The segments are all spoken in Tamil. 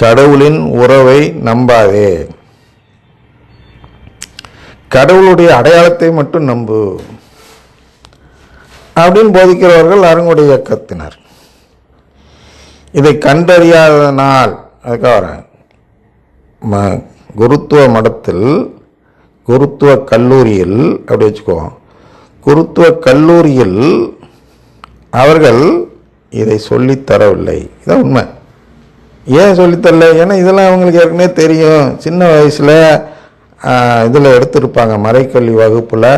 கடவுளின் உறவை நம்பாதே, கடவுளுடைய அடையாளத்தை மட்டும் நம்பு அப்படின்னு போதிக்கிறவர்கள் அருங்குடை இயக்கத்தினர். இதை கண்டறியாதனால் அதுக்காக குருத்துவ மடத்தில், குருத்துவ கல்லூரியில் அப்படி வச்சுக்குவோம், குருத்துவ கல்லூரியில் அவர்கள் இதை சொல்லித்தரவில்லை. இதான் உண்மை. ஏன் சொல்லித்தரல? ஏன்னா இதெல்லாம் அவங்களுக்கு ஏற்கனவே தெரியும். சின்ன வயசில் இதில் எடுத்திருப்பாங்க, மறைக்கல்வி வகுப்பில்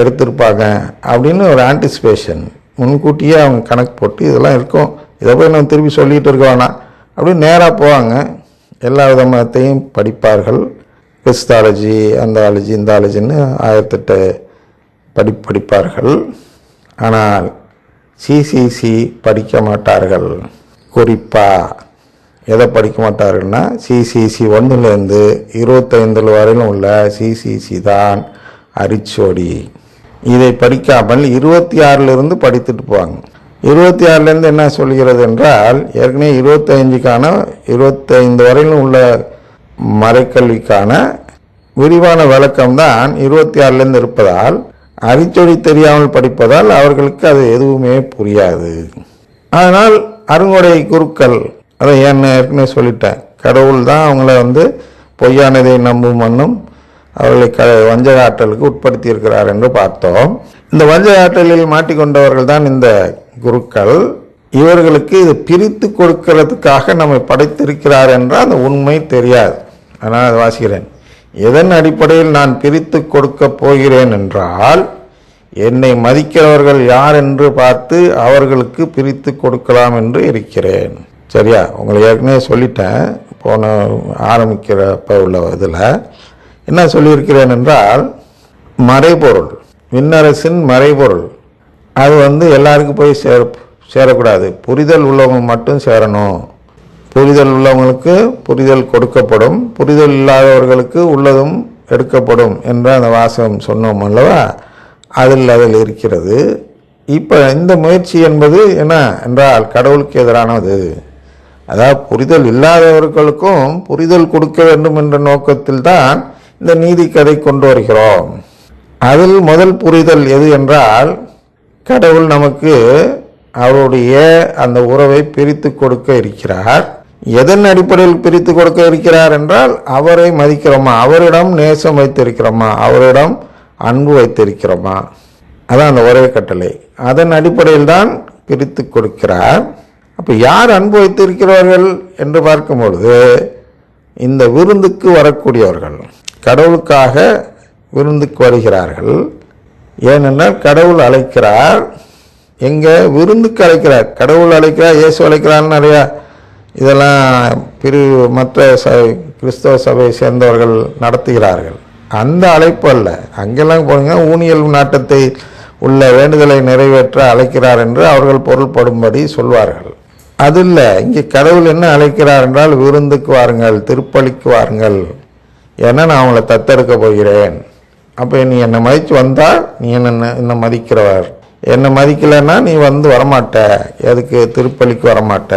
எடுத்திருப்பாங்க அப்படின்னு ஒரு ஆன்டிசிபேஷன், முன்கூட்டியே அவங்க கணக்கு போட்டு இதெல்லாம் இருக்கும், இதை போய் நம்ம திருப்பி சொல்லிகிட்டு இருக்க வேணாம் அப்படின்னு நேராக போவாங்க. எல்லா விதத்தையும் படிப்பார்கள். கிறிஸ்தாலஜி, அந்த ஆலஜி, இந்த ஆலஜின்னு 1008 படிப்பார்கள். ஆனால் சிசிசி படிக்க மாட்டார்கள். குறிப்பாக எதை படிக்க மாட்டார்கள்னா, சிசிசி 1லேருந்து 25 வரையிலும் உள்ள சிசிசி தான் அரிச்சோடி. இதை படிக்காமல் 26லிருந்து படித்துட்டு போவாங்க. 26லேருந்து என்ன சொல்கிறது என்றால், ஏற்கனவே 25 வரையிலும் உள்ள மறைக்கல்விக்கான விரிவான விளக்கம்தான் 26லேருந்து இருப்பதால், அரிச்சொடி தெரியாமல் படிப்பதால் அவர்களுக்கு அது எதுவுமே புரியாது. அதனால் அருங்கொடை குருக்கள், அதை ஏற்கனவே சொல்லிட்டேன், கடவுள் தான் அவங்கள பொய்யானதை நம்பும் மண்ணும் அவர்களை வஞ்சக ஆற்றலுக்கு உட்படுத்தி இருக்கிறார் என்று பார்த்தோம். இந்த வஞ்சக ஆற்றலில் மாட்டிக்கொண்டவர்கள் தான் இந்த குருக்கள். இவர்களுக்கு இது பிரித்து கொடுக்கிறதுக்காக நம்மை படைத்திருக்கிறார் என்றால் அந்த உண்மை தெரியாது. அதனால் அதை வாசிக்கிறேன். எதன் அடிப்படையில் நான் பிரித்து கொடுக்க போகிறேன் என்றால், என்னை மதிக்கிறவர்கள் யார் என்று பார்த்து அவர்களுக்கு பிரித்து கொடுக்கலாம் என்று இருக்கிறேன். சரியா? உங்களை ஏற்கனவே சொல்லிட்டேன், போன ஆரம்பிக்கிறப்ப உள்ள இதில் என்ன சொல்லியிருக்கிறேன் என்றால், மறைபொருள், விண்ணரசின் மறைபொருள் அது எல்லாருக்கும் போய் சேரக்கூடாது. புரிதல் உள்ளவங்க மட்டும் சேரணும். புரிதல் உள்ளவங்களுக்கு புரிதல் கொடுக்கப்படும், புரிதல் இல்லாதவர்களுக்கு உள்ளதும் எடுக்கப்படும் என்ற அந்த வாசகம் சொன்னோம் அல்லவா? அதில் இருக்கிறது. இப்போ இந்த முயற்சி என்பது என்ன என்றால் கடவுளுக்கு எதிரானது. அதாவது புரிதல் இல்லாதவர்களுக்கும் புரிதல் கொடுக்க வேண்டும் என்ற நோக்கத்தில் தான் இந்த நீதி கதை கொண்டு வருகிறோம். அதில் முதல் புரிதல் எது என்றால், கடவுள் நமக்கு அவருடைய அந்த உறவை பிரித்து கொடுக்க இருக்கிறார். எதன் அடிப்படையில் பிரித்து கொடுக்க இருக்கிறார் என்றால், அவரை மதிக்கிறோமா, அவரிடம் நேசம் வைத்திருக்கிறோமா, அவரிடம் அன்பு வைத்திருக்கிறோமா, அதான் அந்த ஒரே கட்டளை. அதன் அடிப்படையில் தான் பிரித்து கொடுக்கிறார். அப்போ யார் அன்பு வைத்திருக்கிறார்கள் என்று பார்க்கும்பொழுது, இந்த விருந்துக்கு வரக்கூடியவர்கள் கடவுளுக்காக விருந்துக்கு வருகிறார்கள். ஏனென்றால் கடவுள் அழைக்கிறார். எங்கே? விருந்துக்கு அழைக்கிறார். கடவுள் அழைக்கிறார், இயேசு அழைக்கிறார்னு நிறையா இதெல்லாம் மற்ற கிறிஸ்தவ சபையை சேர்ந்தவர்கள் நடத்துகிறார்கள். அந்த அழைப்பு அல்ல. அங்கெல்லாம் போனீங்கன்னா ஊனியல் நாட்டத்தை உள்ள வேண்டுதலை நிறைவேற்ற அழைக்கிறார் என்று அவர்கள் பொருள்படும்படி சொல்வார்கள். அது இல்லை. இங்கே கடவுள் என்ன அழைக்கிறார் என்றால், விருந்துக்கு வாருங்கள், திருப்பலிக்கு வாருங்கள், ஏன்னா நான் அவங்கள தத்தெடுக்க போகிறேன். அப்போ நீ என்னை மதித்து வந்தால் நீ என்னை மதிக்கிறவர், என்னை மதிக்கலைன்னா நீ வரமாட்ட, எதுக்கு திருப்பலிக்கு வரமாட்ட.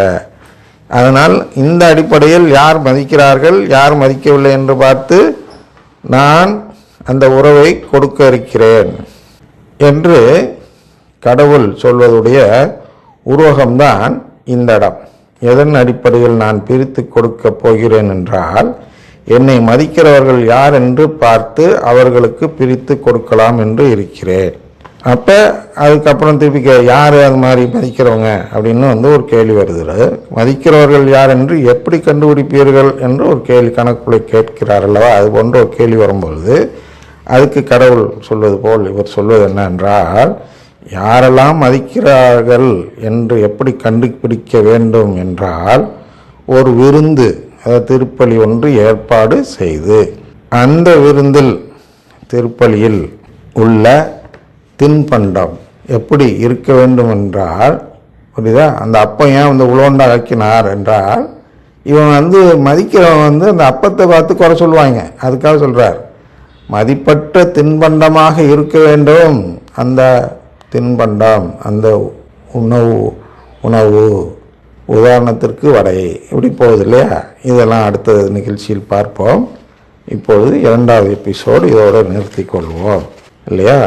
அதனால் இந்த அடிப்படையில் யார் மதிக்கிறார்கள் யார் மதிக்கவில்லை என்று பார்த்து நான் அந்த உறவை கொடுக்க இருக்கிறேன் என்று கடவுள் சொல்வதுடைய உருவகம்தான் இந்த இடம். எதன் அடிப்படையில் நான் பிரித்து கொடுக்க போகிறேன் என்றால், என்னை மதிக்கிறவர்கள் யார் என்று பார்த்து அவர்களுக்கு பிரித்து கொடுக்கலாம் என்று இருக்கிறேன். அப்போ அதுக்கப்புறம் திருப்பி யார் அது மாதிரி மதிக்கிறவங்க அப்படின்னு ஒரு கேள்வி வருது. மதிக்கிறவர்கள் யார் என்று எப்படி கண்டுபிடிப்பீர்கள் என்று ஒரு கேள்வி கணக்குள்ளே கேட்கிறார் அல்லவா? அது போன்ற ஒரு கேள்வி வரும்பொழுது அதுக்கு கடவுள் சொல்வது போல் இவர் சொல்வது என்ன என்றால், யாரெல்லாம் மதிக்கிறார்கள் என்று எப்படி கண்டுபிடிக்க வேண்டும் என்றால், ஒரு விருந்து, அதாவது திருப்பலி ஒன்று ஏற்பாடு செய்து, அந்த விருந்தில் திருப்பலியில் உள்ள தின்பண்டம் எப்படி இருக்க வேண்டும் என்றால், புரியுதா? அந்த அப்பம் ஏன் உலோண்டா வைக்கினார் என்றால், இவன் மதிக்கிறவன் அந்த அப்பத்தை பார்த்து குறை சொல்லுவாங்க. அதுக்காக சொல்கிறார், மதிப்பற்ற தின்பண்டமாக இருக்க வேண்டும் அந்த தின்பண்டம், அந்த உணவு உதாரணத்திற்கு வடை இப்படி போகுது இல்லையா? இதெல்லாம் அடுத்த நிகழ்ச்சியில் பார்ப்போம். இப்பொழுது 2வது எபிசோடு இதோடு நிறுத்திக் கொள்வோம் இல்லையா?